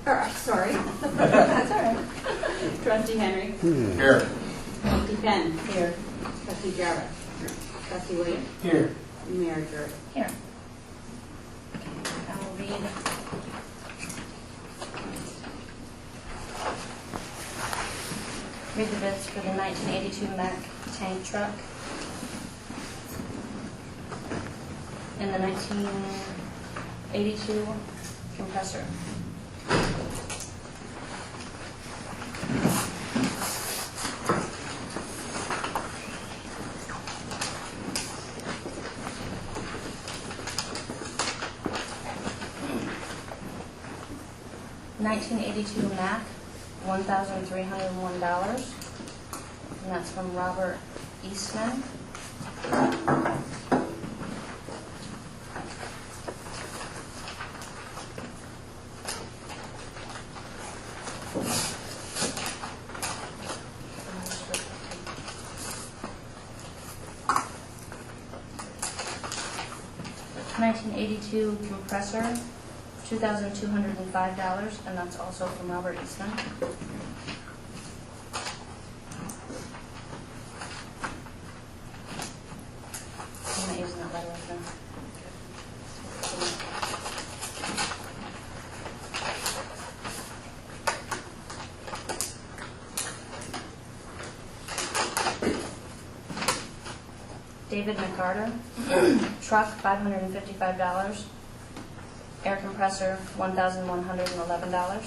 Sorry. That's all right. Trustee Henry. Here. Trustee Penn. Here. Trustee Jarrett. Trustee Williams. Here. Mayor Jerry. Here. I will read the bids for the 1982 Mack tank truck and the 1982 compressor. $1982 Mack, $1,301, and that's from Robert Eastman. $1982 compressor, $2,205, and that's also from Robert Eastman. I'm not using that letter right now. David McCarter, truck, $555. Air compressor, $1,111.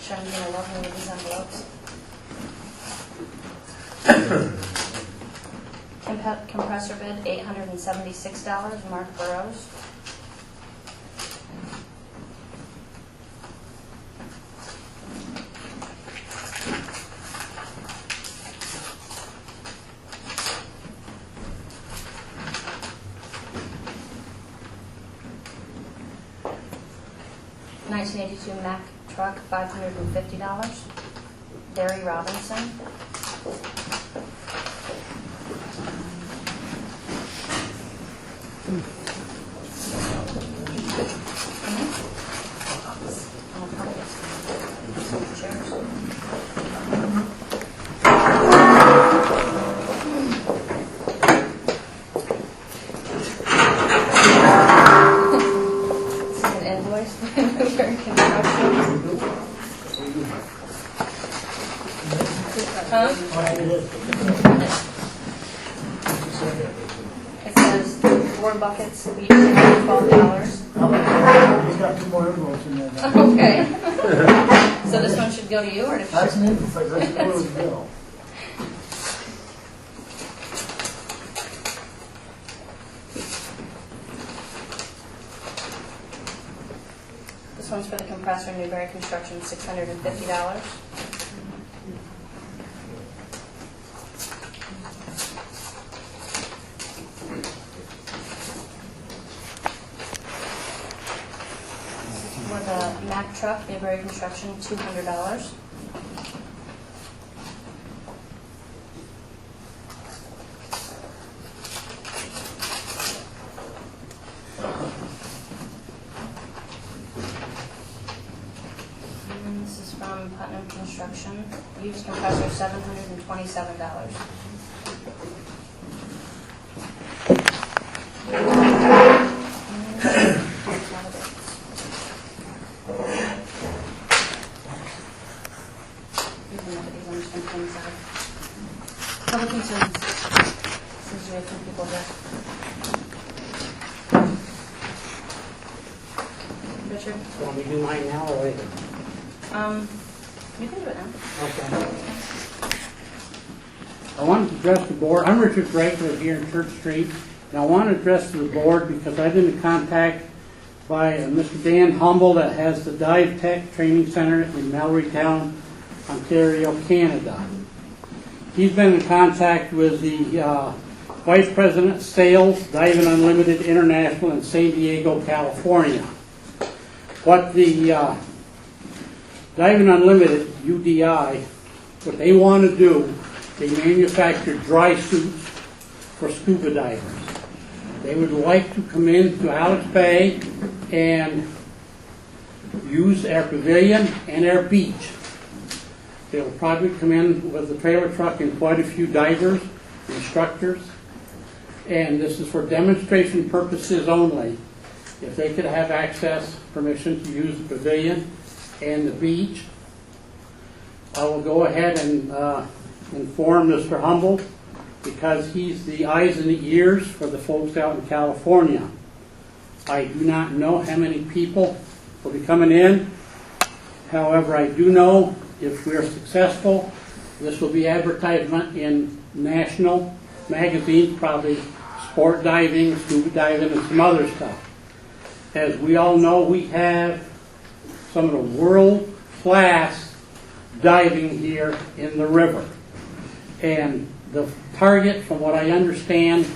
Sharon's gonna love me with these envelopes. Compressor bid, $876, Mark Burrows. $1982 Mack truck, $550. Derry Robinson. It says 4 buckets, each $12. He's got 2 more envelopes in there. Okay. So this one should go to you, or to That's an envelope, that's where it would go. This one's for the compressor, Newberry Construction, $650. For the Mack truck, Newberry Construction, $200. And this is from Putnam Construction, used compressor, $727. Public concerns. Since we have 2 people there. Richard? Want me to do mine now or later? You can do it now. Okay. I wanted to address the board. I'm Richard Reichler here in Church Street, and I want to address the board because I've been in contact by Mr. Dan Humble that has the Dive Tech Training Center in Mallorytown, Ontario, Canada. He's been in contact with the Vice President of Sales, Diving Unlimited International in San Diego, California. What the Diving Unlimited, UDI, what they want to do, they manufacture dry suits for scuba divers. They would like to come into Alex Bay and use our pavilion and our beach. They'll probably come in with a trailer truck and quite a few divers, instructors, and this is for demonstration purposes only. If they could have access, permission to use the pavilion and the beach, I will go ahead and inform Mr. Humble, because he's the eyes and the ears for the folks out in California. I do not know how many people will be coming in. However, I do know if we're successful, this will be advertisement in national magazines, probably sport diving, scuba diving, and some other stuff. As we all know, we have some of the world-class diving here in the river. And the target, from what I understand,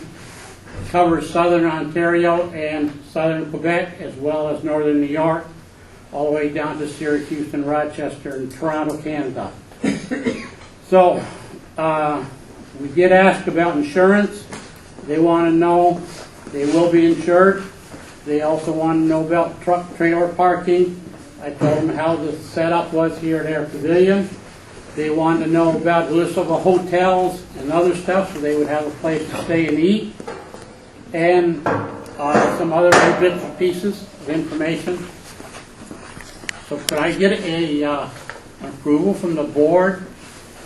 covers southern Ontario and southern Quebec, as well as northern New York, all the way down to Syracuse and Rochester and Toronto, Canada. So, we did ask about insurance. They want to know they will be insured. They also want to know about truck trailer parking. I told them how the setup was here at our pavilion. They wanted to know about the list of the hotels and other stuff, so they would have a place to stay and eat, and some other little bits and pieces of information. So could I get a approval from the board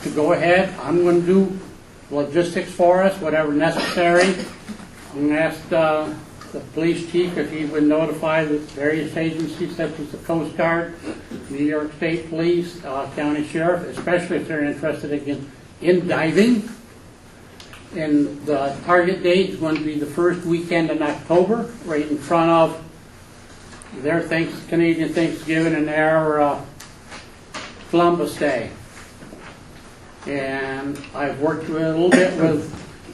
to go ahead? I'm going to do logistics for us, whatever necessary. I'm going to ask the police chief if he would notify the various agencies such as the Coast Guard, New York State Police, County Sheriff, especially if they're interested in diving. And the target date is going to be the first weekend in October, right in front of their Canadian Thanksgiving and our Columbus Day. And I've worked a little bit with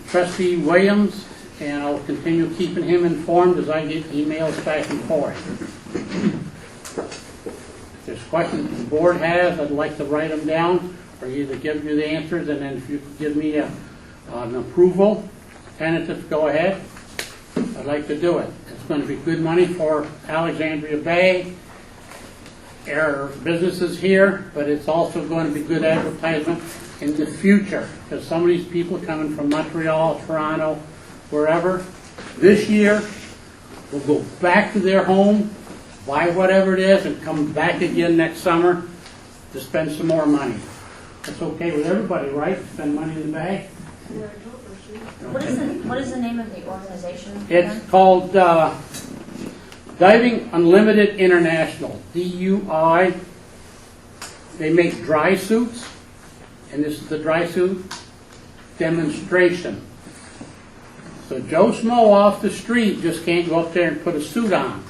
Trustee Williams, and I'll continue keeping him informed as I get emails back and forth. If there's questions the board has, I'd like to write them down, or either give you the answers, and then if you could give me an approval, tentative, go ahead, I'd like to do it. It's going to be good money for Alexandria Bay, our businesses here, but it's also going to be good advertisement in the future, because some of these people coming from Montreal, Toronto, wherever, this year will go back to their home, buy whatever it is, and come back again next summer to spend some more money. That's okay with everybody, right? Spend money in the bag? What is the name of the organization? It's called Diving Unlimited International, DUI. They make dry suits, and this is the dry suit demonstration. So Joe Smo off the street just can't go up there and put a suit on.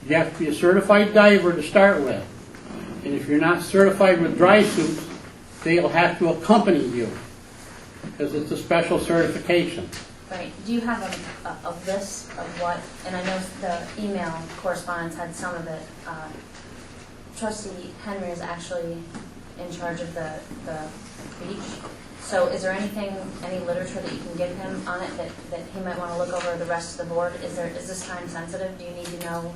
You have to be a certified diver to start with. And if you're not certified with dry suits, they'll have to accompany you, because it's a special certification. Right. Do you have a list of what, and I know the email correspondence had some of it. Trustee Henry is actually in charge of the beach. So is there anything, any literature that you can give him on it that he might want to look over the rest of the board? Is this time sensitive? Do you need to know?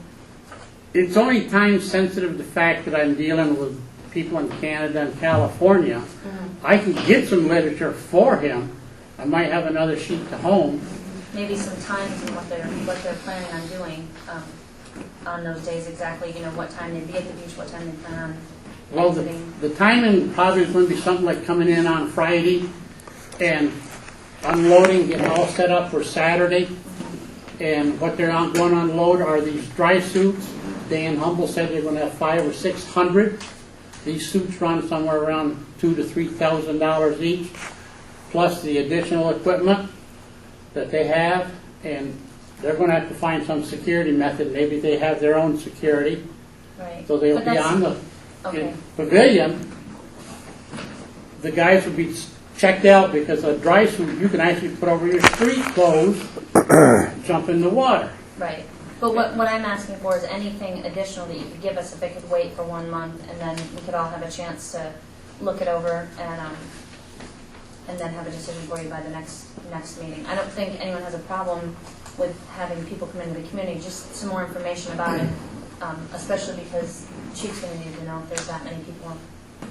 It's only time sensitive, the fact that I'm dealing with people in Canada and California. Mm-hmm. I can get some literature for him. I might have another sheet to home. Maybe some times and what they're planning on doing on those days exactly. You know, what time they'd be at the beach, what time they plan on Well, exiting. the timing probably is going to be something like coming in on Friday and unloading, getting all set up for Saturday. And what they're going to unload are these dry suits. Dan Humble said they're going to have 500 or 600. These suits run somewhere around $2,000 to $3,000 each, plus the additional equipment that they have. And they're going to have to find some security method. Maybe they have their own security. Right. So they'll But be that's- on the Okay. pavilion. The guys will be checked out, because a dry suit you can actually put over your street clothes, jump in the water. Right. But what I'm asking for is anything additional that you could give us if it could wait for 1 month, and then we could all have a chance to look it over and then have a decision for you by the next meeting. I don't think anyone has a problem with having people come into the community, just some more information about it, especially because Chief's going to need to know if there's that many people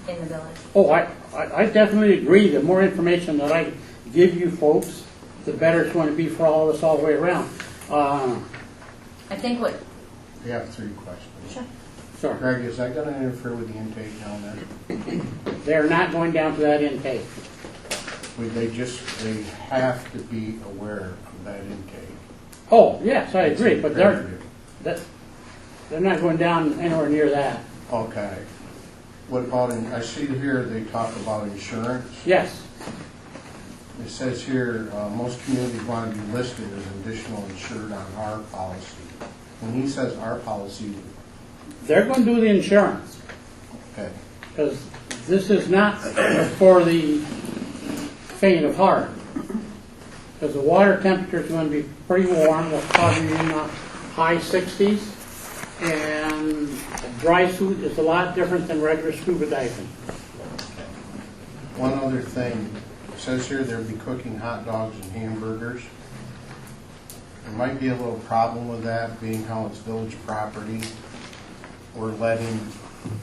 in the village. Oh, I definitely agree. The more information that I give you folks, the better it's going to be for all of us all the way around. I think what... We have 3 questions. Sure. Sorry. Greg, is that going to interfere with the intake down there? They're not going down to that intake. They have to be aware of that intake. Oh, yes, I agree, but they're Imperative. not going down anywhere near that. Okay. What about, I see here they talk about insurance. Yes. It says here, most communities want to be listed as additional insured on our policy. When he says our policy, They're going to do the insurance, okay, because this is not for the faint of heart. Because the water temperature is going to be pretty warm, we'll probably be in the high 60s, and dry suit is a lot different than regular scuba diving. one other thing. It says here they'll be cooking hot dogs and hamburgers. There might be a little problem with that, being how it's village property. We're letting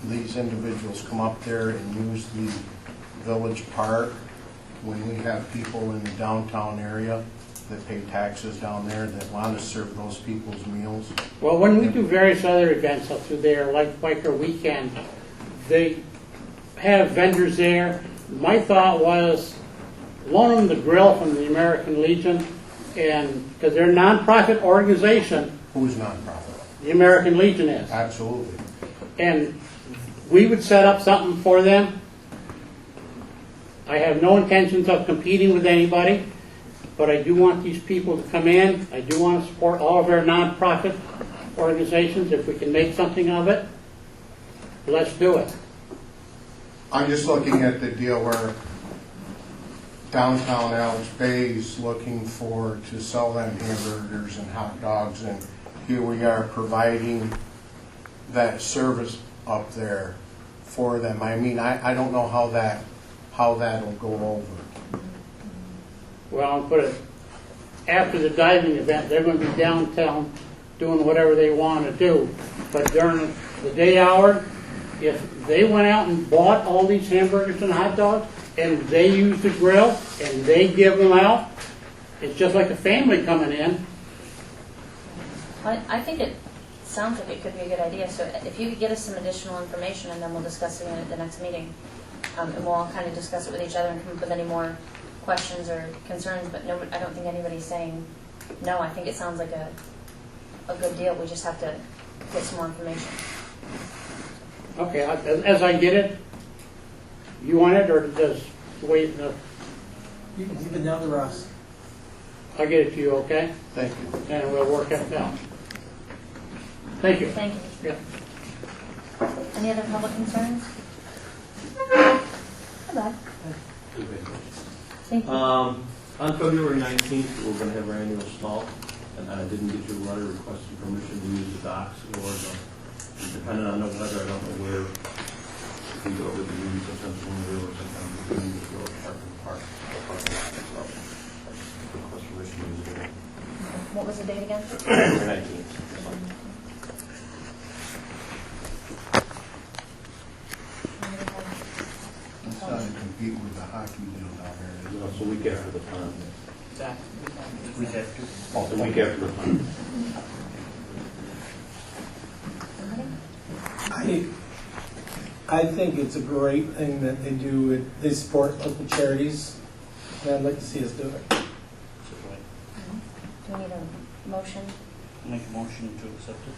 these individuals come up there and use the village park when we have people in the downtown area that pay taxes down there that want to serve those people's meals. Well, when we do various other events up through there, like Biker Weekend, they have vendors there. My thought was loan them the grill from the American Legion, and because they're a nonprofit organization, Who's nonprofit? the American Legion is. Absolutely. And we would set up something for them. I have no intentions of competing with anybody, but I do want these people to come in. I do want to support all of our nonprofit organizations. If we can make something of it, let's do it. I'm just looking at the deal where downtown Alex Bay's looking to sell them hamburgers and hot dogs, and here we are providing that service up there for them. I mean, I don't know how that'll go over. Well, I'll put it, after the diving event, they're going to be downtown doing whatever they want to do. But during the day hour, if they went out and bought all these hamburgers and hot dogs, and they use the grill, and they give them out, it's just like a family coming in. I think it sounds like it could be a good idea, so if you could get us some additional information, and then we'll discuss it at the next meeting. And we'll all kind of discuss it with each other and come up with any more questions or concerns, but no, I don't think anybody's saying no. I think it sounds like a good deal. We just have to get some more information. Okay, as I get it, you want it, or just wait? You can give it down to Russ. I'll get it to you, okay? Thank you. And we'll work it out. Thank you. Thank you. Yeah. Any other public concerns? How about? Thank you. On February 19th, we're going to have our annual salt, and I didn't get your letter requesting permission to use the docks or depending on the weather, I don't know where. If we go over the use, sometimes when we or sometimes we can use the park. So, request permission to use it. What was the date again? February 19th. It's not to compete with the hockey deal down there. It's a week after the pond. Week after? Oh, the week after the pond. I think it's a great thing that they do. They support local charities, and I'd like to see us do it. Do we need a motion? Make a motion to accept it.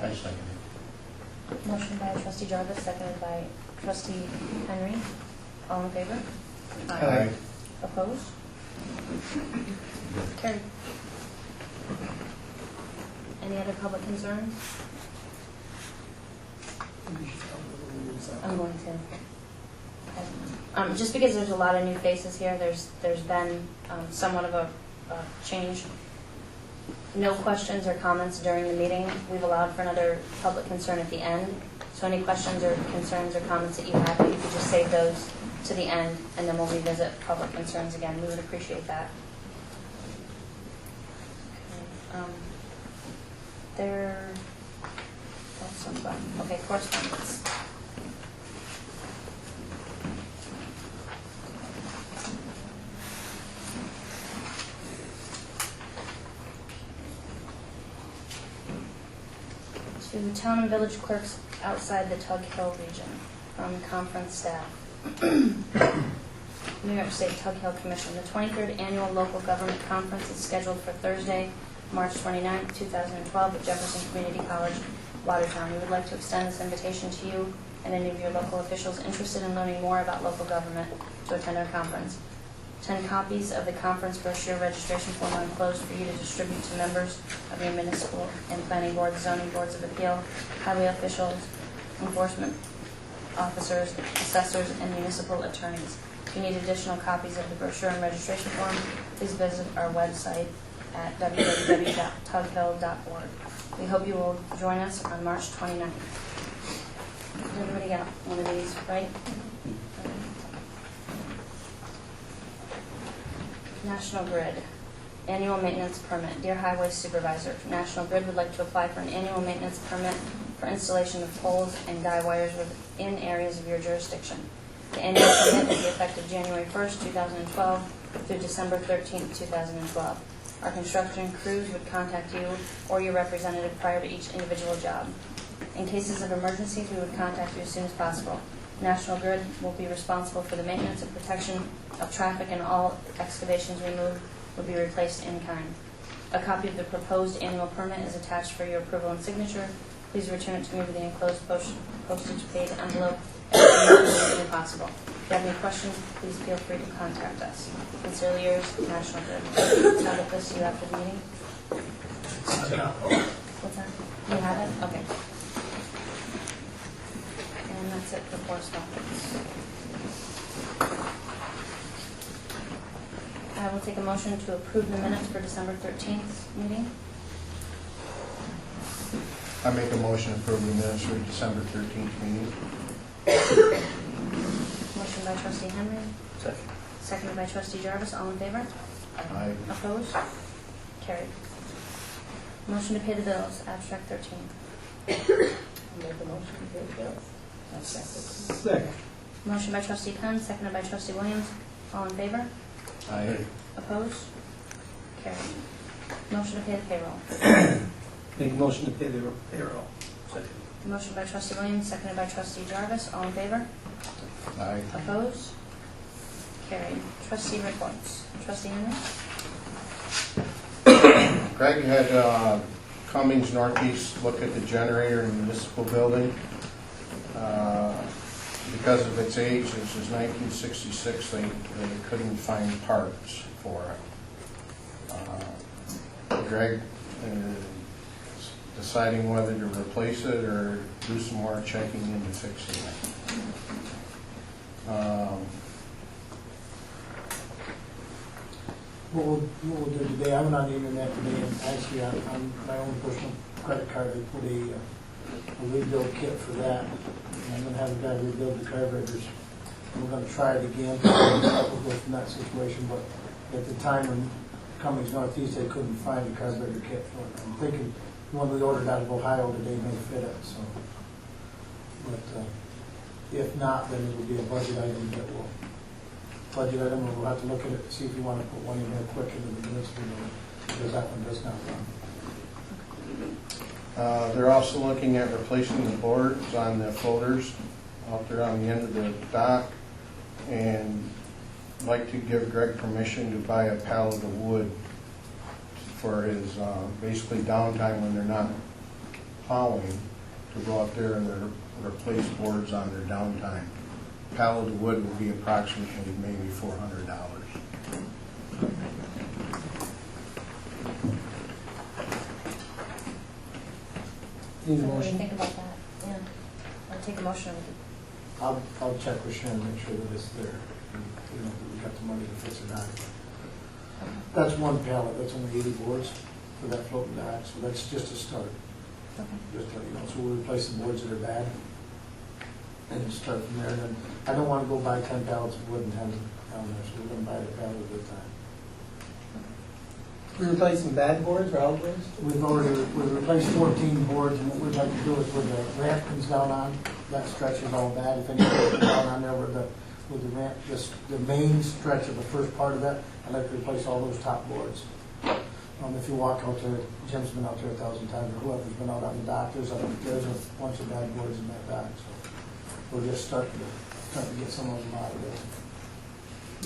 I second it. Motion by trustee Jarvis, seconded by trustee Henry. All in favor? Aye. Opposed? Carried. Any other public concerns? I'm going to. Just because there's a lot of new faces here, there's been somewhat of a change No questions or comments during the meeting. We've allowed for another public concern at the end. So any questions or concerns or comments that you have, if you could just save those to the end, and then we'll revisit public concerns again. We would appreciate that. Okay, correspondence. To town and village clerks outside the Tug Hill region from conference staff. New York State Tug Hill Commission. The 23rd Annual Local Government Conference is scheduled for Thursday, March 29, 2012 at Jefferson Community College, Watertown. We would like to extend this invitation to you and any of your local officials interested in learning more about local government to attend our conference. 10 copies of the conference brochure registration form are enclosed for you to distribute to members of your municipal and planning boards, zoning boards of appeal, highway officials, enforcement officers, assessors, and municipal attorneys. If you need additional copies of the brochure and registration form, please visit our website at www.tughill.org. We hope you will join us on March 29th. Does everybody got one of these, right? National Grid, annual maintenance permit. Dear Highway Supervisor, National Grid would like to apply for an annual maintenance permit for installation of poles and guy wires within areas of your jurisdiction. The annual permit will be effective January 1st, 2012 through December 13th, 2012. Our construction crews would contact you or your representative prior to each individual job. In cases of emergencies, we would contact you as soon as possible. National Grid will be responsible for the maintenance and protection of traffic, and all excavations removed will be replaced in kind. A copy of the proposed annual permit is attached for your approval and signature. Please return it to me with the enclosed postage paid envelope as soon as possible. If you have any questions, please feel free to contact us. Sincerely yours, National Grid. Can I get this to you after the meeting? What's that? You have it? Okay. And that's it for correspondence. I will take a motion to approve the minutes for December 13th meeting. I make a motion to approve the minutes for December 13th meeting. Motion by trustee Henry, Second. seconded by trustee Jarvis. All in favor? Aye. Opposed? Carried. Motion to pay the bills, abstract 13. Make a motion to pay the bills. Second. Motion by trustee Penn, seconded by trustee Williams. All in favor? Aye. Opposed? Carried. Motion to pay the payroll. Make a motion to pay the payroll. Second. Motion by trustee Williams, seconded by trustee Jarvis. All in favor? Aye. Opposed? Carried. Trustee reports. Trustee Henry? Greg had Cummings Northeast look at the generator in the municipal building. Because of its age, this is 1966, they couldn't find parts for it. Greg is deciding whether to replace it or do some more checking into fixing it. What we'll do today, I went on the internet today and actually on my own personal credit card, they put a rebuild kit for that. And I'm gonna have a guy rebuild the carburetors. We're gonna try it again, from that situation, but at the time when Cummings Northeast, they couldn't find a carburetor kit for it. I'm thinking the one we ordered out of Ohio today may fit it, so. But if not, then it will be a budget item that will, and we'll have to look at it, see if we want to put one in there quick into the municipal building, because that one does not run. They're also looking at replacing the boards on the floaters out there on the end of the dock, and I'd like to give Greg permission to buy a pallet of wood for his basically downtime when they're not plowing, to go out there and replace boards on their downtime. A pallet of wood would be approximately maybe $400. Need a What do you motion? think about that? Yeah. I'll take a motion. I'll check with Sharon, make sure that it's there, and, you know, that we got the money to fix it out. That's one pallet, that's only 80 boards. for that floating dock, so that's just a start. Okay. Just, so we'll replace the boards that are bad, and just start from there, and then, I don't wanna go buy 10 pallets of wood and have them down there, so we're gonna buy the pallet at a time. We replacing bad boards or all boards? We've replaced 14 boards, and what we'd like to do is where the ramp comes down on, that stretch is all bad, if anything goes down on there with the ramp, just the main stretch of the first part of that, I'd like to replace all those top boards. If you walk out there, Jim's been out there 1,000 times, or whoever's been out on the dock, there's a bunch of bad boards in that dock, so we're just starting to get some of them out of there.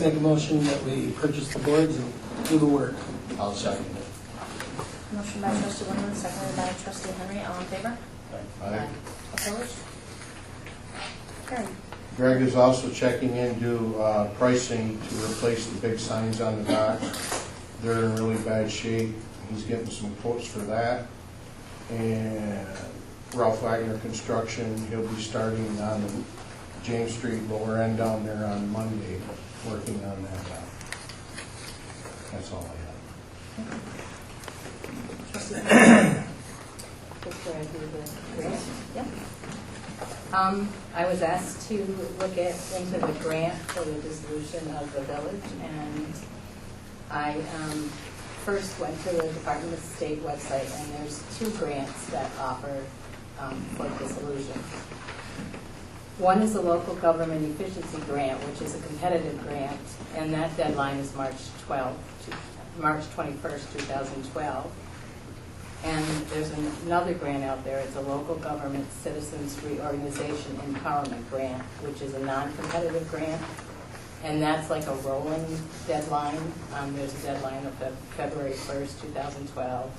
Make a motion that we purchase the boards and do the work. I'll second it. Motion by trustee Winwood, seconded by trustee Henry, all in favor? Aye. Opposed? Carried. Greg is also checking into pricing to replace the big signs on the dock. They're in really bad shape. He's getting some quotes for that. And Ralph Wagner Construction, he'll be starting on the James Street lower end down there on Monday, working on that dock. That's all I have. Trustee Henry? Before I do the grant. Yep. I was asked to look into the grant for the dissolution of the village, and I first went to the Department of State website, and there's 2 grants that offer for dissolution. One is a local government efficiency grant, which is a competitive grant, and that deadline is March 21st, 2012. And there's another grant out there, it's a local government citizens reorganization empowerment grant, which is a non-competitive grant, and that's like a rolling deadline. There's a deadline of February 1st, 2012,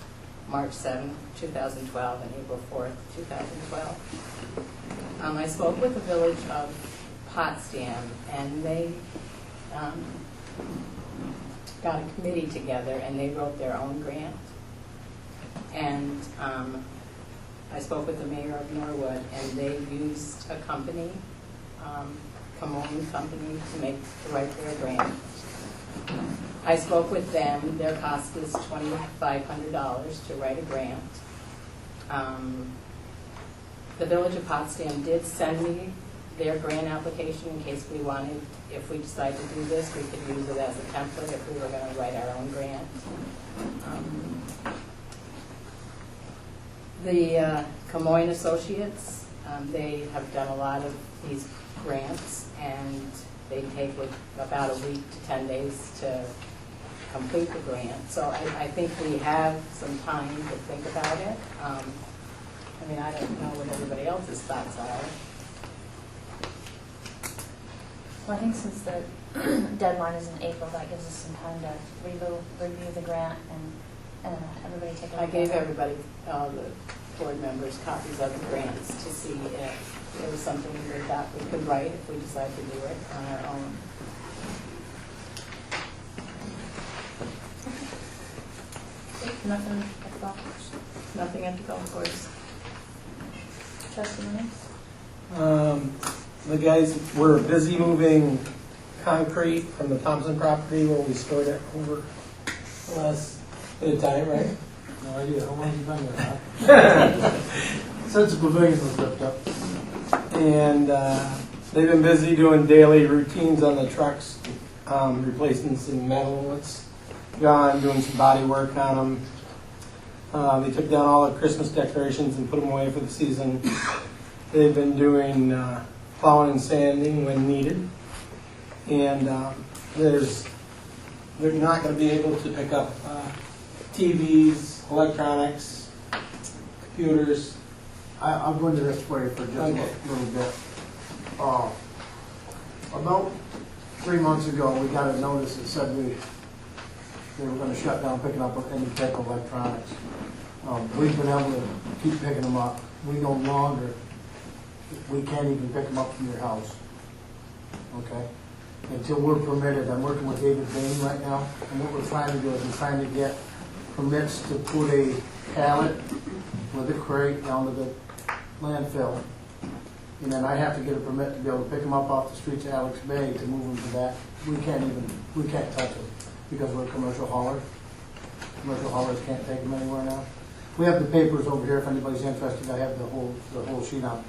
March 7th, 2012, and April 4th, 2012. I spoke with the village of Potsdam, and they got a committee together, and they wrote their own grant. And I spoke with the mayor of Norwood, and they used a company, Camone Company, to write their grant. I spoke with them. Their cost is $2,500 to write a grant. The village of Potsdam did send me their grant application in case we wanted, if we decide to do this, we could use it as a template if we were going to write our own grant. The Camoin Associates, they have done a lot of these grants, and they take about a week to 10 days to complete the grant. So I think we have some time to think about it. I mean, I don't know what everybody else's thoughts are. Well, I think since the deadline is in April, that gives us some time to review the grant and everybody take a look. I gave everybody, all the board members, copies of the grants to see if there was something we thought we could write if we decide to do it on our own. Nothing at the golf course. Nothing at the golf course. Trustee Williams? The guys were busy moving concrete from the Thompson property where we stored it over the last bit of time, right? No idea, how long have you been there, Since the pavilion was ripped up. And they've been busy doing daily routines on the trucks, replacing some metal that's gone, doing some body work on them. They took down all the Christmas decorations and put them away for the season. They've been doing plowing and sanding when needed. And they're not going to be able to pick up TVs, electronics, computers. I'll go into this for you for just Okay. a little bit. About 3 months ago, we got a notice that said they were going to shut down picking up any type of electronics. We've been able to keep picking them up. We no longer, we can't even pick them up from your house. Okay? Until we're permitted. I'm working with David Bain right now, and what we're trying to do is we're trying to get permits to put a pallet with a crate down to the landfill. And then I have to get a permit to be able to pick them up off the streets of Alex Bay to move them to that. We can't touch them because we're a commercial hauler. commercial haulers can't take them anywhere now. We have the papers over here if anybody's interested. I have the whole sheet on.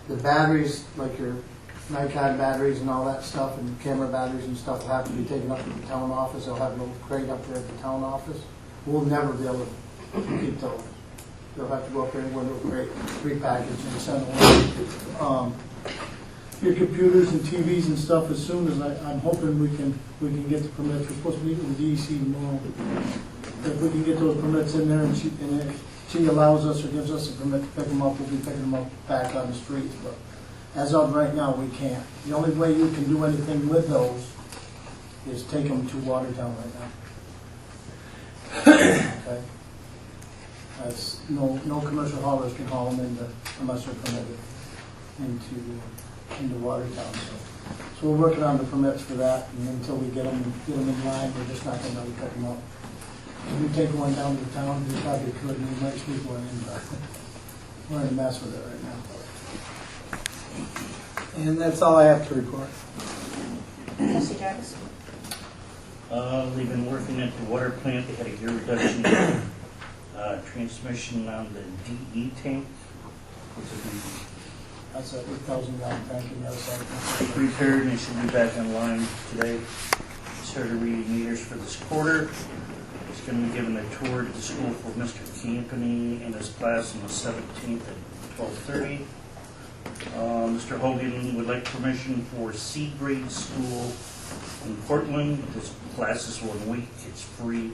The batteries, like your Nikon batteries and all that stuff, and camera batteries and stuff, will have to be taken up to the town office. They'll have a little crate up there at the town office. We'll never be able to keep those. They'll have to go up there and window crate, repackage and send them. Your computers and TVs and stuff, as soon as I'm hoping we can get the permits. We're supposed to meet with the DEC tomorrow. If we can get those permits in there and if she allows us or gives us a permit to pick them up, we'll be picking them up back on the streets. But as of right now, we can't. The only way you can do anything with those is take them to Watertown right now. Okay? That's, no commercial haulers can haul them unless they're permitted into Watertown. So we're working on the permits for that, and until we get them in line, we're just not going to pick them up. If we take one down to town, we probably could, and we might sneak one in, but we're in a mess with it right now. And that's all I have to report. Trustee Jarvis? They've been working at the water plant. They had a gear reduction, transmission on the DE tank, which has That's a 8,000-gallon tank in the other side. been repaired and it should be back online today. Started reading meters for this quarter. It's going to be given a tour to the school for Mr. Campany and his class on the 17th at 12:30. Mr. Hogan would like permission for C-grade school in Portland. This class is 1 week. It's free.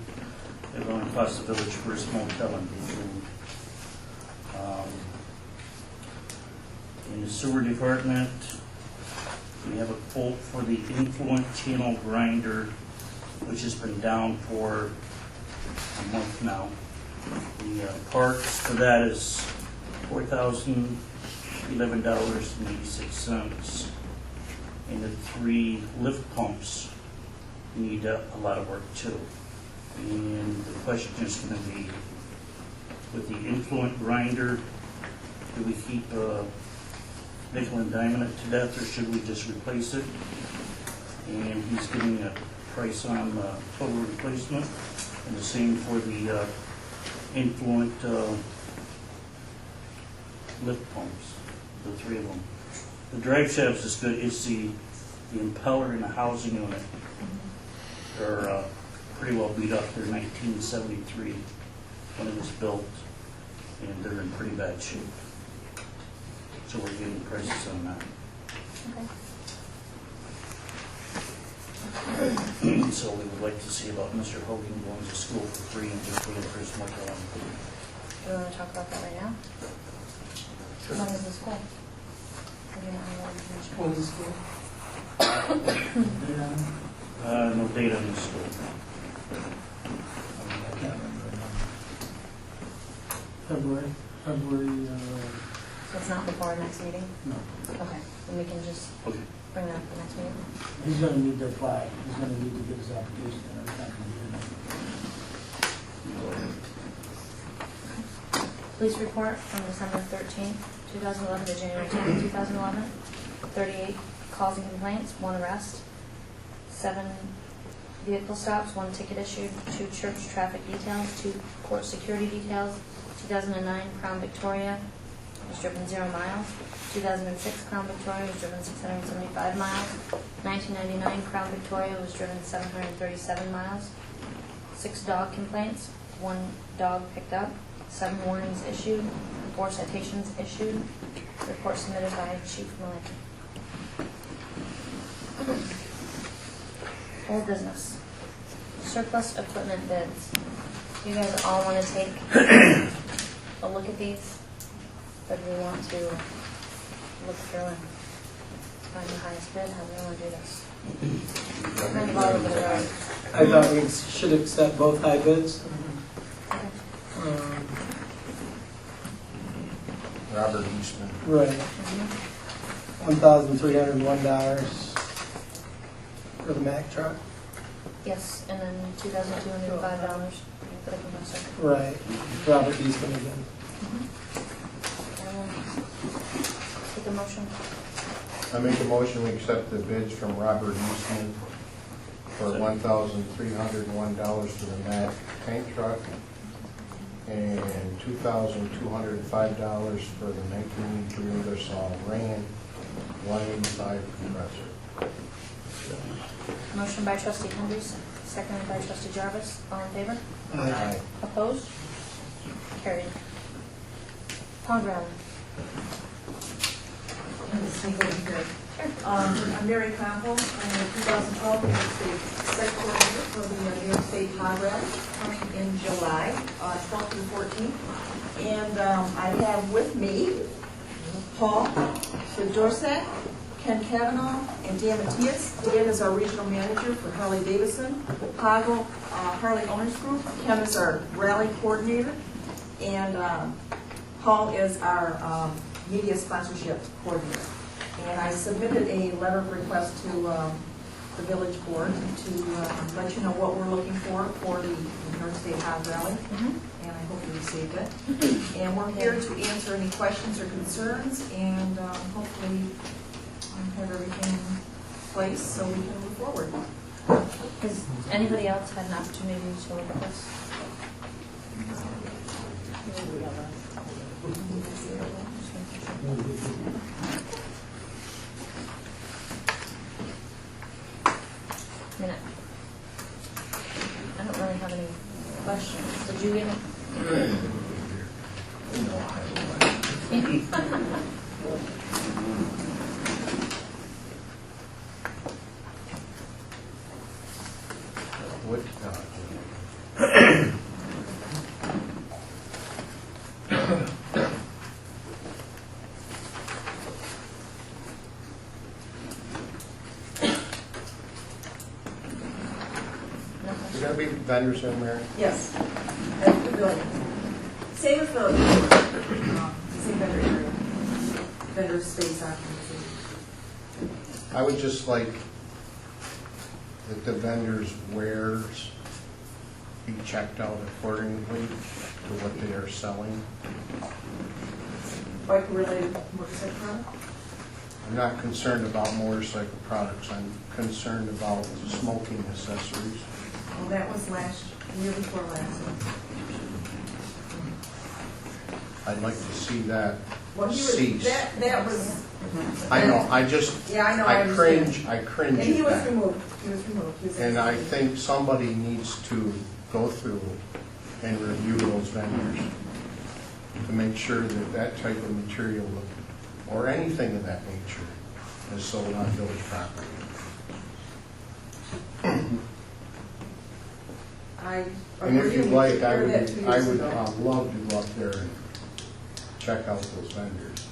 It will only cost the village for his motel and food. In the sewer department, we have a quote for the influent channel grinder, which has been down for a month now. The parts for that is $4,011.86. And the 3 lift pumps need a lot of work too. And the question is going to be, with the influent grinder, do we keep nickel and diamond it to death, or should we just replace it? And he's giving a price on total replacement, and the same for the influent lift pumps, the 3 of them. The drive shafts is good. It's the impeller and the housing unit. They're pretty well beat up. They're 1973 when it was built, and they're in pretty bad shape. So we're getting prices on that. Okay. So we would like to see about Mr. Hogan going to school for free and just paying for his motel. Do you want to talk about that right now? When is the school? Or do you want more information? When is school? No date on the school. February. So it's not before our next meeting? No. Okay, then we can just Okay. bring that up the next meeting. He's going to need their flag. He's going to need to get his application in. It's not going to be Police report from December 13th, 2011 to January 10th, 2011. 38 calls and complaints, 1 arrest, 7 vehicle stops, 1 ticket issued, 2 church traffic details, 2 court security details. 2009 Crown Victoria was driven 0 miles. 2006 Crown Victoria was driven 675 miles. 1999 Crown Victoria was driven 737 miles. 6 dog complaints, 1 dog picked up, 7 warnings issued, 4 citations issued. Report submitted by Chief Malik. Old business. Surplus equipment bids. You guys all want to take a look at these? Or do we want to look through and find the highest bid? How do we want to do this? Kind of all over the road. I thought we should accept both high bids. Okay. Robert Eastman. Right. $1,301 for the Mack truck. Yes, and then $2,205 for the compressor. Right. Robert Eastman again. Take a motion. I make a motion, we accept the bids from Robert Eastman for $1,301 for the Mack tank truck and $2,205 for the 1983 Ingersoll Ram 185 compressor. Motion by trustee Hendricks, seconded by trustee Jarvis. All in favor? Aye. Opposed? Carried. Pond rally. I'm Mary Campbell. I'm the 2012 New York State Site Coordinator for the New York State Pond Rally coming in July, 12th through 14th. And I have with me Paul Dorset, Ken Kavanaugh, and Dan Matias. Dan is our regional manager for Harley Davidson, Poggle Harley Owners Group. Ken is our rally coordinator, and Paul is our media sponsorship coordinator. And I submitted a letter of request to the village board to let you know what we're looking for the New York State Pond Rally. And I hope you received it. And we're here to answer any questions or concerns, and hopefully have everything in place so we can move forward. Has anybody else had an opportunity to look at this? I mean, I don't really have any questions. Did you get it? What, Is there going to be vendors in there? Yes, at the pavilion. Same as the same vendor area, vendor space occupancy. I would just like that the vendors' wares be checked out accordingly to what they are selling. Bike-related motorcycle product? I'm not concerned about motorcycle products, I'm concerned about smoking accessories. Well, that was year before last. I'd like to see that Well, he was, cease. that was, I know, I just, yeah, I know, I understand. cringe And he at was that. removed, he was removed. He was And I think somebody needs to go through and review those vendors to make sure that that type of material or anything of that nature is sold on village property. And if you'd like, I would love to go up there and check out those vendors.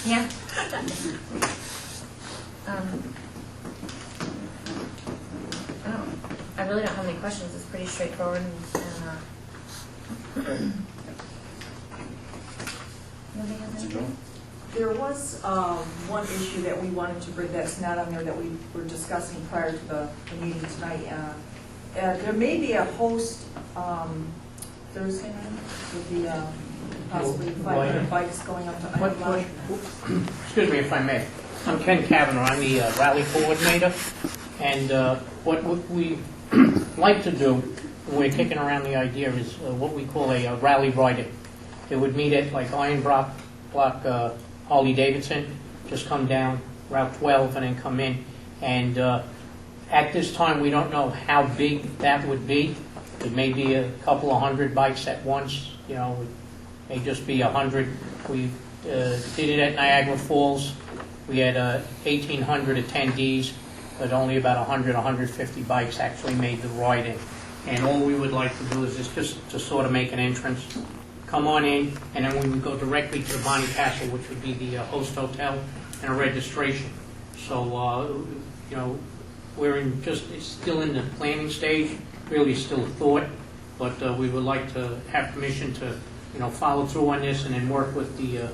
Yeah. I really don't have any questions. It's pretty straightforward and nobody has anything? There was one issue that we wanted to bring that's not on there that we were discussing prior to the meeting tonight. There may be a host Thursday night with the possibly 500 bikes going up to Iowa. Excuse me if I may. I'm Ken Kavanaugh. I'm the rally coordinator. And what we like to do, we're kicking around the idea, is what we call a rally riding. It would meet at like Iron Block, Harley Davidson, just come down Route 12 and then come in. And at this time, we don't know how big that would be. It may be a couple of hundred bikes at once, you know, it may just be 100. We did it at Niagara Falls. We had 1,800 attendees, but only about 100, 150 bikes actually made the ride in. And all we would like to do is just to sort of make an entrance, come on in, and then we would go directly to the Bonnie Castle, which would be the host hotel, and a registration. So, you know, it's still in the planning stage, really still a thought, but we would like to have permission to, you know, follow through on this and then work with the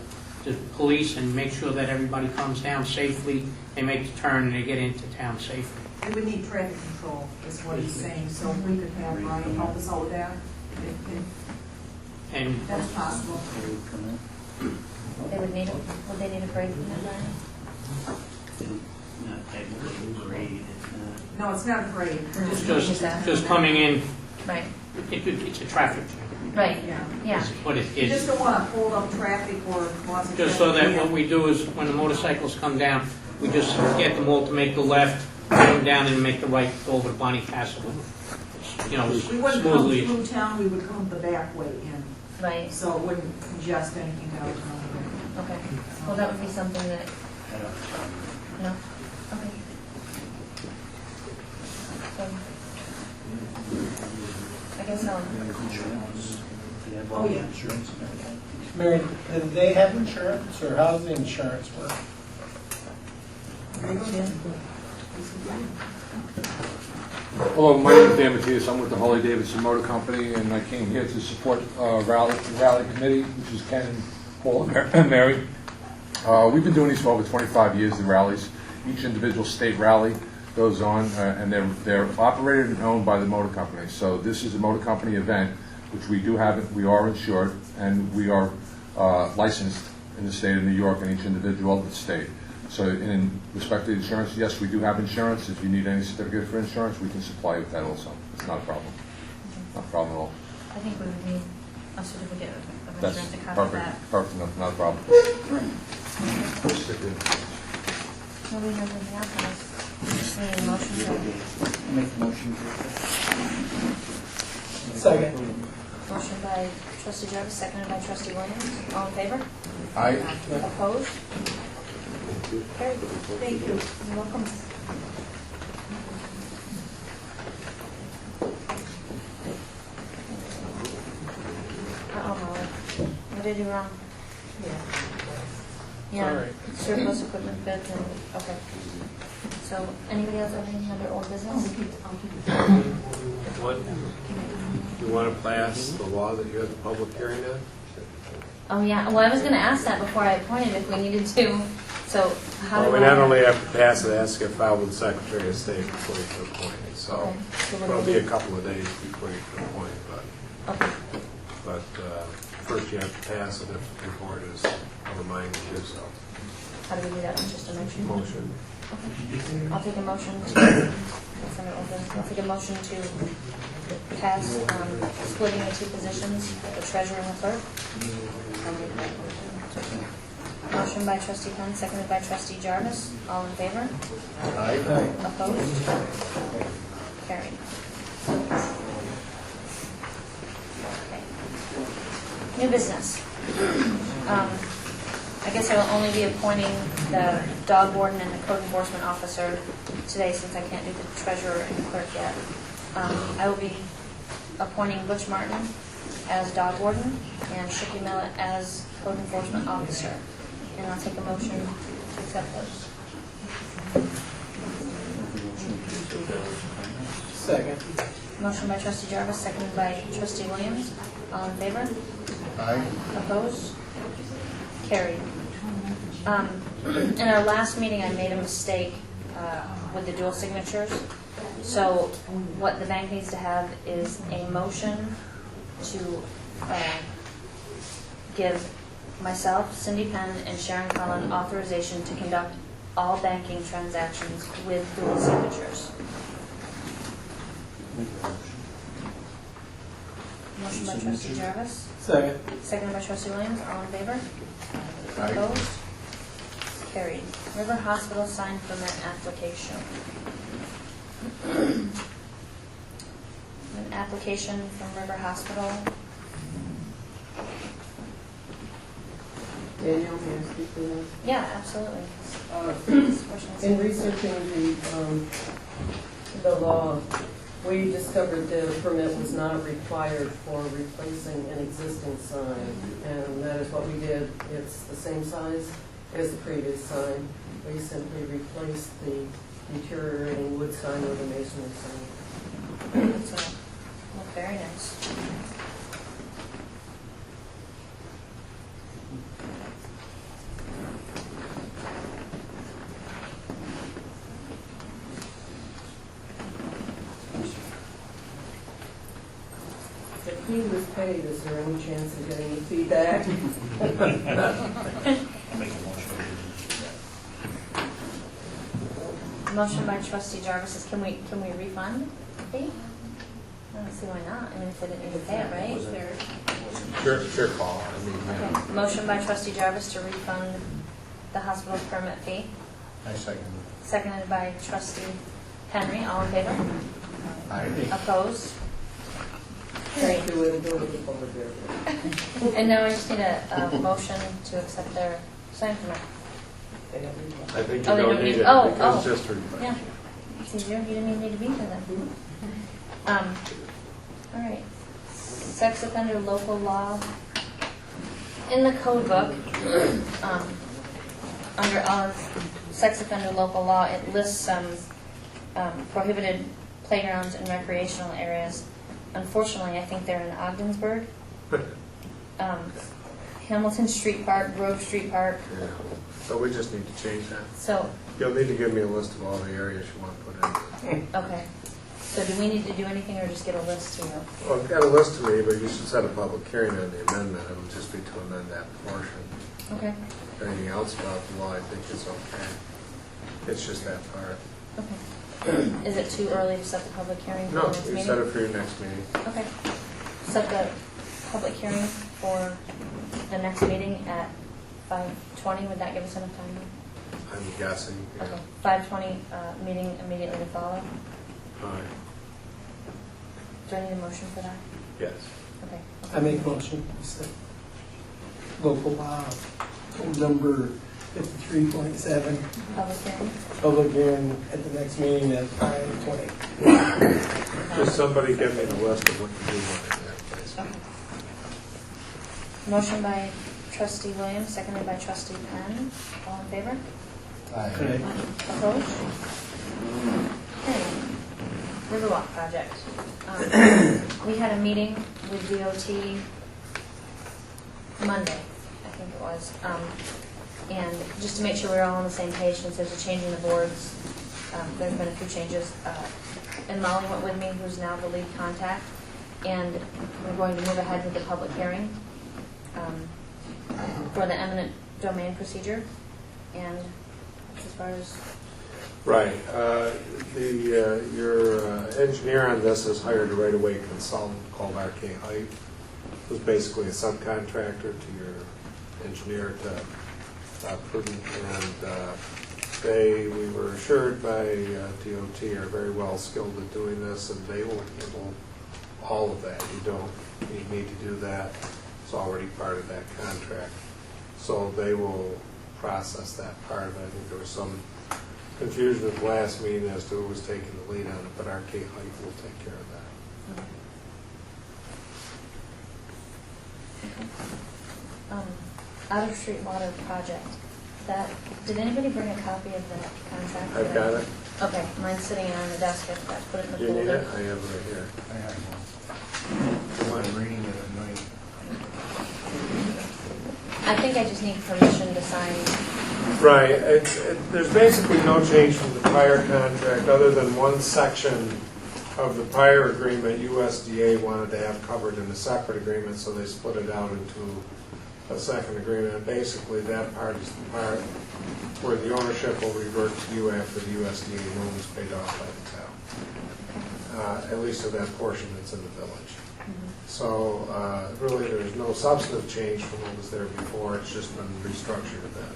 police and make sure that everybody comes down safely, they make the turn and they get into town safely. We would need traffic control, is what he's saying, so if we could have Ryan help us out with that, if And that's possible. Would they need a break from that, Brian? Not that great. No, it's not a parade. We're just Just, Is that- just coming in, Right, it's a traffic jam. right, Yeah. yeah. Is what it You just is. don't want to hold up traffic or cause a Just so that traffic what jam. we do is, when the motorcycles come down, we just get them all to make the left, come down and make the right over to Bonnie Castle. You know, We wouldn't come smoothly. through town, we would come the back way in, Right, so it wouldn't congest anything out of okay. Well, that would be something that, no? Okay. So, I guess I'll, Oh, yeah. Insurance and everything. Mary, do they have insurance, or how's the insurance work? Hello, my name is Dan Matias. I'm with the Harley Davidson Motor Company, and I came here to support Rally Committee, which is Ken and Paul and Mary. We've been doing these for over 25 years, the rallies. Each individual state rally goes on, and they're operated and owned by the motor company. So this is a motor company event, which we do have, we are insured, and we are licensed in the state of New York and each individual of the state. So in respect to the insurance, yes, we do have insurance. If you need any certificate for insurance, we can supply you with that also. It's not a problem. Not a problem at all. I think we would need a certificate of That's insurance to cover that. perfect, not a problem. Nobody has anything else on us. We need a motion to, Make the motion. Second. motion by trustee Jarvis, seconded by trustee Williams. All in favor? I, Opposed? Carried. Thank you. You're welcome. Molly. What did I do wrong? Yeah, surplus equipment bids and, okay. So, anybody else have anything under old business? What, you want to pass the law that you had the public hearing on? Oh, yeah, well, I was gonna ask that before I appointed if we needed to, so how do Well, I? we not only have to pass it, it has to get filed with the Secretary of State before you can appoint it. So Okay, so we're it'll gonna be a do- couple of days before you can appoint, Okay, but first you have to pass it if the board is of a mind to do so. how do we do that, just a motion? Motion. Okay. I'll take a motion to, that's under old business. I'll take a motion to pass, splitting the two positions, the treasurer and the clerk. Motion by trustee Penn, seconded by trustee Jarvis. All in favor? Opposed? Carried. Okay. New business. I guess I will only be appointing the dog warden and the code enforcement officer today since I can't do the treasurer and the clerk yet. I will be appointing Butch Martin as dog warden and Shooky Millet as code enforcement officer. And I'll take a motion to accept those. Second. Motion by trustee Jarvis, seconded by trustee Williams. All in favor? Opposed? Carried. In our last meeting, I made a mistake with the dual signatures. So what the bank needs to have is a motion to give myself, Cindy Penn, and Sharon Cullen authorization to conduct all banking transactions with dual signatures. Motion by trustee Jarvis, Second. seconded by trustee Williams. All in favor? Opposed? Carried. River Hospital sign permit application. An application from River Hospital. Danielle, may I speak to that? Yeah, absolutely. This person is- In researching the law, we discovered the permit was not required for replacing an existing sign, and that is what we did. It's the same size as the previous sign. We simply replaced the deteriorating wood sign with a masonry sign. That's look very nice. If he was paid, is there any chance of getting any feedback? I'll make a motion. motion by trustee Jarvis is, can we refund the fee? I don't see why not. I mean, if they didn't need to pay it, right? It's your call. I mean, yeah. Okay. Motion by trustee Jarvis to refund the hospital permit fee. I second Seconded by trustee Henry. All in favor? it. Aye. Opposed? Thank you, way to go with the public there. And now I just need a motion to accept their sign permit. I think you Oh, they don't don't need need- it oh, because oh. it's just for. Yeah, it's easier, you didn't even need to be here then. All right, sex offender local law. In the code book, under sex offender local law, it lists some prohibited playgrounds and recreational areas. Unfortunately, I think they're in Ogdensburg. Hamilton Street Park, Grove Street Park, Yeah. So we just need to change that. so, You'll need to give me a list of all the areas you want to put in. okay. So do we need to do anything or just get a list to you? Well, I've got a list to me, but you should set a public hearing on the amendment. It would just be to amend that portion. Okay, Anything else about the law, I think is okay. It's just that part. okay. Is it too early to set the public hearing for No, the next you meeting? set it for your next meeting. Okay. Set the public hearing for the next meeting at 5:20. Would that give us enough time? I'm guessing. Yeah. Okay. 5:20, meeting immediately to follow. All right. Do I need a motion for that? Yes. Okay. I make motion, local law, code number 53.7, Public hearing? public hearing at the next meeting at 5:20. Just somebody give me the list of what you do want in there, please. Okay. Motion by trustee Williams, seconded by trustee Penn. All in favor? Aye. Opposed? Okay. Riverwalk project. We had a meeting with DOT Monday, I think it was. And just to make sure we're all on the same page, since there's a change in the boards, there's been a few changes. And Molly went with me, who's now the lead contact, and we're going to move ahead with the public hearing for the eminent domain procedure. And as far as Right. Your engineer on this has hired a right-of-way consultant called RK Height, who's basically a subcontractor to your engineer, to Prudent, and we were assured by DOT are very well skilled at doing this, and they will handle all of that. You don't need to do that. It's already part of that contract. So they will process that part of it. I think there was some confusion at the last meeting as to who was taking the lead on it, but RK Height will take care of that. Out of street water project, did anybody bring a copy of that contract? I've got it. Okay, mine's sitting on the desk, if I put it in the Do you need folder. it? I have it right here. I have one. I'm reading it at night. I think I just need permission to sign. Right. There's basically no change from the prior contract, other than one section of the prior agreement USDA wanted to have covered in a separate agreement, so they split it out into a second agreement. And basically, that part is the part where the ownership will revert to you after the USDA loan is paid off by the town, at least of that portion that's in the village. So really, there's no substantive change from what was there before. It's just been restructured a bit.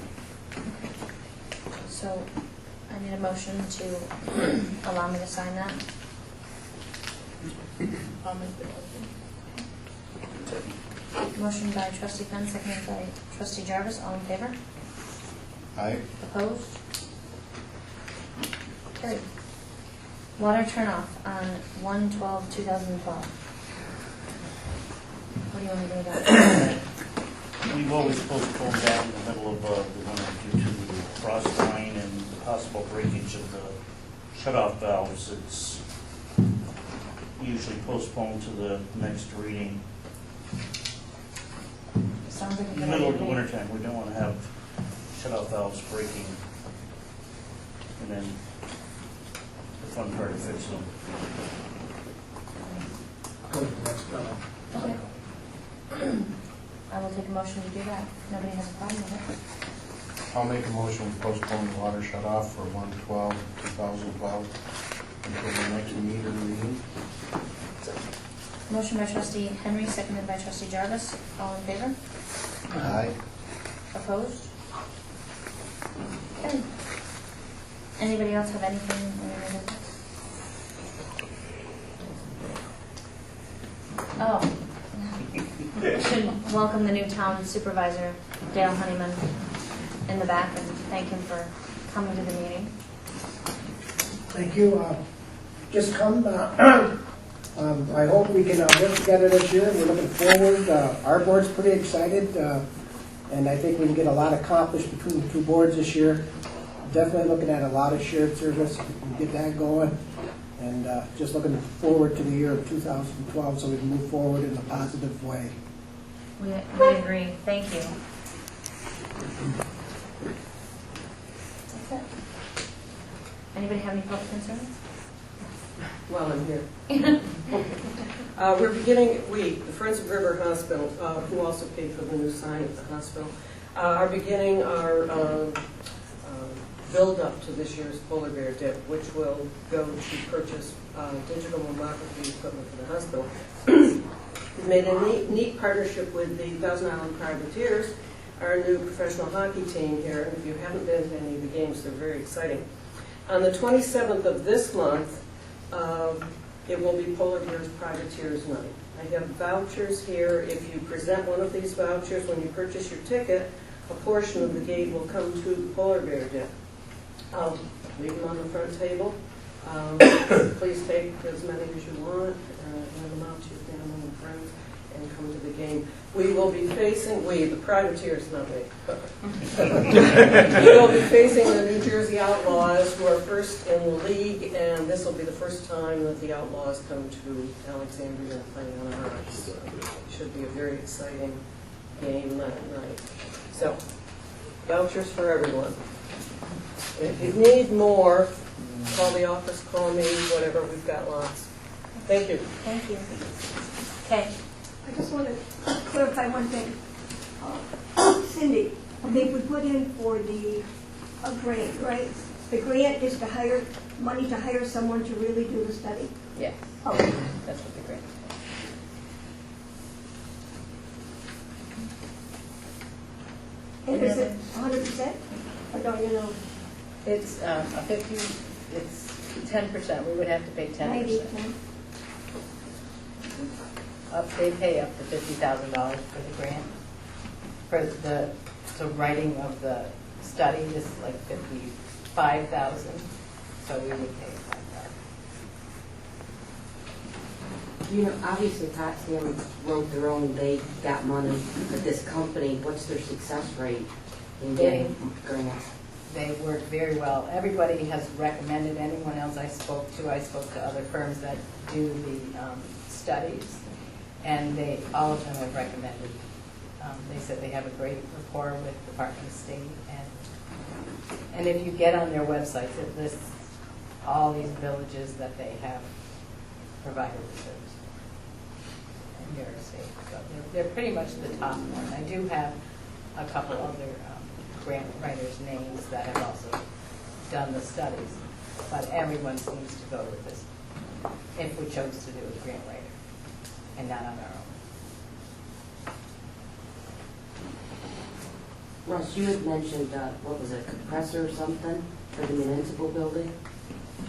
So I need a motion to allow me to sign that. I'll make the motion. Motion by trustee Penn, seconded by trustee Jarvis. All in favor? Aye. Opposed? Carried. Water turnoff on 1/12/2012. What do you want to do about that? We've always postponed that in the middle of the winter due to the frost line and possible breakage of the shutoff valves. It's usually postponed to the next reading. Sounds like a In good the middle of the idea. winter time, we don't want to have shutoff valves breaking and then the fun part of fixing them. Go to the next one. Okay. I will take a motion to do that. Nobody has a problem with it. I'll make a motion to postpone the water shut off for 1/12/2012 until the next meter reading. Motion by trustee Henry, seconded by trustee Jarvis. All in favor? Aye. Opposed? Okay. Anybody else have anything? Oh. I should welcome the new town supervisor, Dale Honeyman, in the back and thank him for coming to the meeting. Thank you. Just come. I hope we can work together this year. We're looking forward. Our board's pretty excited, and I think we can get a lot accomplished between the two boards this year. Definitely looking at a lot of shared service. We can get that going, and just looking forward to the year of 2012 so we can move forward in a positive way. We agree. Thank you. That's it. Anybody have any public concerns? While I'm here. We're beginning, the Friends of River Hospital, who also paid for the new sign at the hospital, are beginning our build-up to this year's polar bear dip, which will go to purchase digital mammography equipment for the hospital. We've made a neat partnership with the Thousand Island Privateers, our new professional hockey team here. And if you haven't been to any of the games, they're very exciting. On the 27th of this month, it will be Polar Bears Privateers Night. I have vouchers here. If you present one of these vouchers when you purchase your ticket, a portion of the gate will come to the Polar Bear Dip. I'll leave them on the front table. Please take as many as you want, hand them out to your family and friends, and come to the game. We will be facing, the Privateers, not me, we will be facing the New Jersey Outlaws, who are first in the league, and this will be the first time that the Outlaws come to Alexandria and play on our ice. So it should be a very exciting game that night. So, vouchers for everyone. If you need more, call the office, call me, whatever, we've got lots. Thank you. Thank you. Okay. I just want to clarify one thing. Cindy, I think we put in for the grant, right? The grant is to hire, money to hire someone to really do the study? Yes, Okay. that's what the grant is. And is it 100%? Or don't you know? It's a 50, it's 10%. We would have to pay 10%. 90%? They pay up to $50,000 for the grant. For the writing of the study, this is like $55,000, so we would pay $5,000. You know, obviously Potsdam wrote their own, they got money, but this company, what's their success rate in getting grants? They work very well. Everybody has recommended anyone else I spoke to other firms that do the studies, and all of them have recommended. They said they have a great rapport with the Department of State, and if you get on their websites, it lists all these villages that they have provided the service in New York State. So they're pretty much the top one. I do have a couple other grant writers' names that have also done the studies, but everyone seems to go with this if we chose to do a grant writer and not on our own. Russ, you had mentioned, what was it, a compressor or something for the municipal building?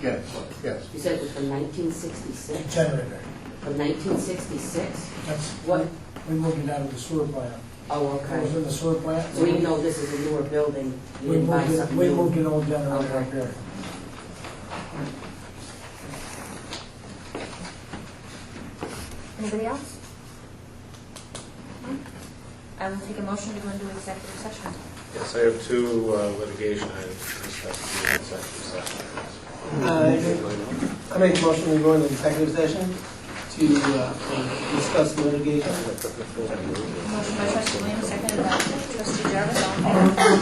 Yes, yes. You said it was from 1966? Generator. From 1966? That's What? we moved it out of the sewer plant. Oh, It was in okay. the sewer plant. So even though this is a newer building, you We didn't buy moved it, something we new? moved an old generator Okay. up there. Anybody else? I will take a motion to go into executive session. Yes, I have two litigation items to discuss in the executive session. I make a motion to go into executive session to discuss litigation. Motion by trustee Williams, seconded by trustee Jarvis. All in favor?